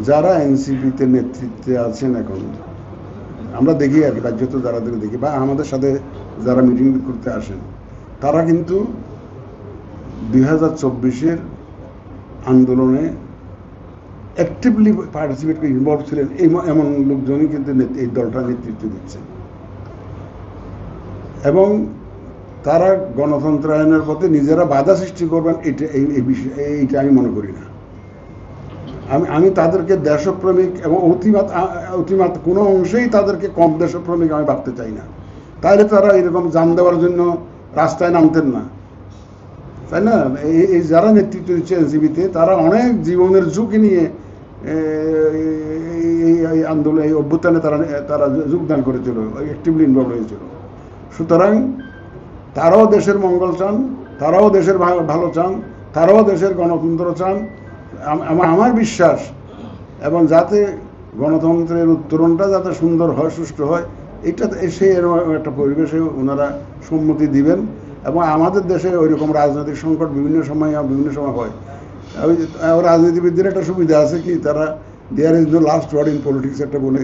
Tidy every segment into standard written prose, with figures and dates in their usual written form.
যারা এনসিপিতে নেতৃত্বে আছেন এখন, আমরা দেখি আর কি, রাজ্যত যারা দেখি বা আমাদের সাথে যারা মিটিং করতে আসেন, তারা কিন্তু 2024-এর আন্দোলনে অ্যাক্টিভলি পার্টিসিপেট করে ইনভলভ ছিলেন এমন লোকজনই কিন্তু এই দলটা নেতৃত্ব দিচ্ছেন। এবং তারা গণতন্ত্রায়নের পথে নিজেরা বাধা সৃষ্টি করবেন, এইটা আমি মনে করি না। আমি তাদেরকে দেশপ্রেমিক এবং অতিমাত কোনো অংশেই তাদেরকে কম দেশপ্রেমিক আমি ভাবতে চাই না। তাহলে তারা এরকম জান দেওয়ার জন্য রাস্তায় নামতেন না, তাই না? এই যারা নেতৃত্ব দিচ্ছে এনসিপিতে, তারা অনেক জীবনের ঝুঁকি নিয়ে এই আন্দোলন, এই অভ্যুত্থানে তারা যোগদান করেছিল, অ্যাক্টিভলি ইনভলভ হয়েছিল। সুতরাং তারাও দেশের মঙ্গল চান, তারাও দেশের ভালো চান, তারাও দেশের গণতন্ত্র চান। আমার বিশ্বাস, এবং যাতে গণতন্ত্রের উত্তরণটা যাতে সুন্দর হয়, সুষ্ঠু হয়, এটা সেই একটা পরিবেশে ওনারা সম্মতি দিবেন। এবং আমাদের দেশে ওইরকম রাজনৈতিক সংকট বিভিন্ন সময় হয়। ওই রাজনীতিবিদদের একটা সুবিধা আছে কি, তারা there is no last word in politics একটা বলে,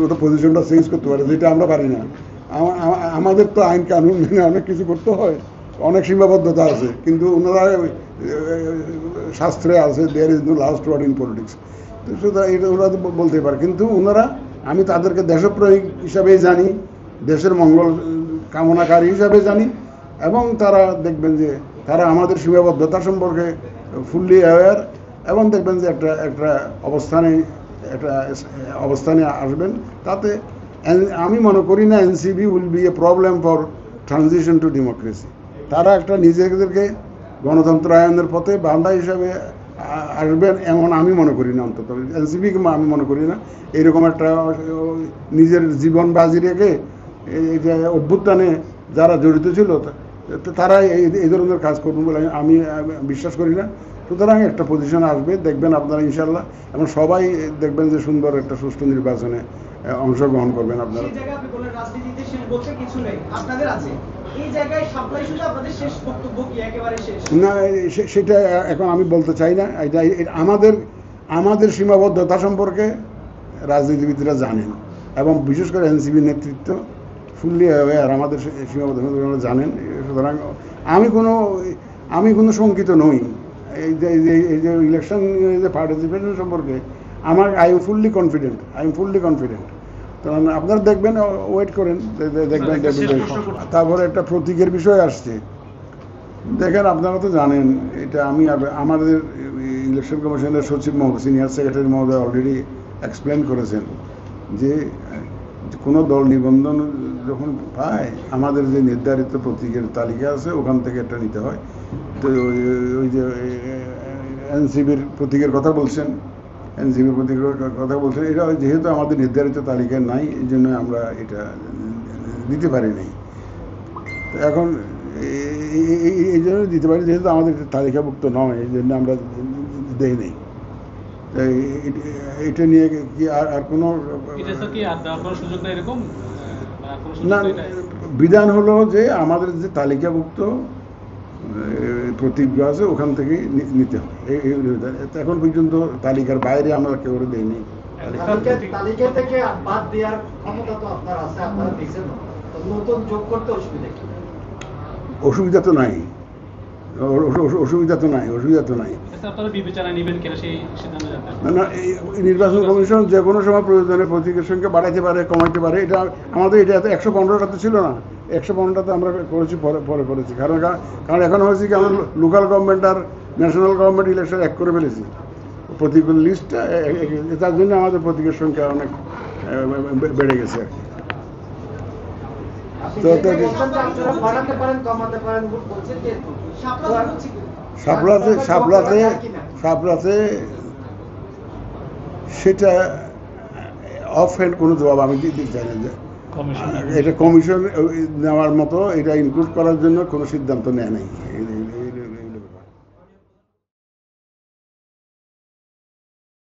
ওটা পজিশনটা চেঞ্জ করতে পারে, যেটা আমরা পারি না। আমাদের তো আইন কানুন মেনে অনেক কিছু করতে হয়, অনেক সীমাবদ্ধতা আছে, কিন্তু ওনারা শাস্ত্রে আছে there is no last word in politics. তো সুতরাং এটা ওরা বলতে পারে, কিন্তু ওনারা, আমি তাদেরকে দেশপ্রেমিক হিসাবেই জানি, দেশের মঙ্গল কামনাকারী হিসাবে জানি। এবং তারা দেখবেন যে তারা আমাদের সীমাবদ্ধতা সম্পর্কে ফুললি অ্যাওয়্যার, এবং দেখবেন যে একটা অবস্থানে আসবেন। তাতে আমি মনে করি না NCP will B A problem for transition two democracy. তারা একটা নিজেদেরকে গণতন্ত্রায়নের পথে বান্ধা হিসাবে আসবেন এমন আমি মনে করি না। অন্তত এনসিপিকে আমি মনে করি না এইরকম একটা নিজের জীবন বাজি রেখে এই যে অভ্যুত্থানে যারা জড়িত ছিল তারা এই ধরনের কাজ করবেন বলে আমি বিশ্বাস করি না। সুতরাং একটা পজিশন আসবে, দেখবেন আপনারা ইনশাল্লাহ, এবং সবাই দেখবেন যে সুন্দর একটা সুষ্ঠু নির্বাচনে অংশগ্রহণ করবেন আপনারা। না, সেটা এখন আমি বলতে চাই না। আমাদের সীমাবদ্ধতা সম্পর্কে রাজনীতিবিদরা জানেন, এবং বিশেষ করে এনসিপি নেতৃত্ব ফুললি অ্যাওয়্যার, আমাদের সীমাবদ্ধতা জানেন। সুতরাং আমি কোনো শঙ্কিত নই এই যে ইলেকশন যে পার্টিসিপেশন সম্পর্কে। I am fully confident. কারণ আপনারা দেখবেন, ওয়েট করেন, দেখবেন। তারপরে একটা প্রতীকের বিষয় আসছে। দেখেন, আপনারা তো জানেন এটা, আমাদের ইলেকশন কমিশনের সচিব সিনিয়র সেক্রেটারি মহোদয় অলরেডি এক্সপ্লেন করেছেন যে কোনো দল নিবন্ধন যখন পায়, আমাদের যে নির্ধারিত প্রতীকের তালিকা আছে ওখান থেকে একটা নিতে হয়। তো ওই যে এনসিপির প্রতীকের কথা বলছেন, এটা যেহেতু আমাদের নির্ধারিত তালিকায় নাই, এই জন্য আমরা এটা দিতে পারি নাই। তো এখন এই জন্য দিতে পারি, যেহেতু আমাদের তালিকাভুক্ত নয়, এই জন্য আমরা দেই নেই। এটা নিয়ে কি আর কোনো না, বিধান হলো যে আমাদের যে তালিকাভুক্ত প্রতীক আছে ওখান থেকে নিতে হয়। এখন পর্যন্ত তালিকার বাইরে আমরা কেউ দেইনি। তালিকা থেকে বাদ দেওয়ার ক্ষমতা তো আপনার আছে, আপনারা দিয়েছেন, নতুন যোগ করতে অসুবিধা কি? অসুবিধা তো নাই। না, নির্বাচন কমিশন যে কোনো সময় প্রয়োজনে প্রতীকের সংখ্যা বাড়াইতে পারে, কমাইতে পারে। এটা আমাদের এটা 115টাতে ছিল না, 115টাতে আমরা করেছি, পরে করেছি। কারণ এখন হয়েছে কি, আমরা লোকাল গভর্নমেন্ট আর ন্যাশনাল গভর্নমেন্ট ইলেকশন এক করে ফেলেছি প্রতীকের লিস্টটা। তার জন্য আমাদের প্রতীকের সংখ্যা অনেক বেড়ে গেছে আর কি। সাপলাতে সেটা অফ হ্যান্ড কোনো জবাব আমি দিতে চাই না। এটা কমিশন নেওয়ার মতো, এটা ইনক্লুড করার জন্য কোনো সিদ্ধান্ত নেয় নাই।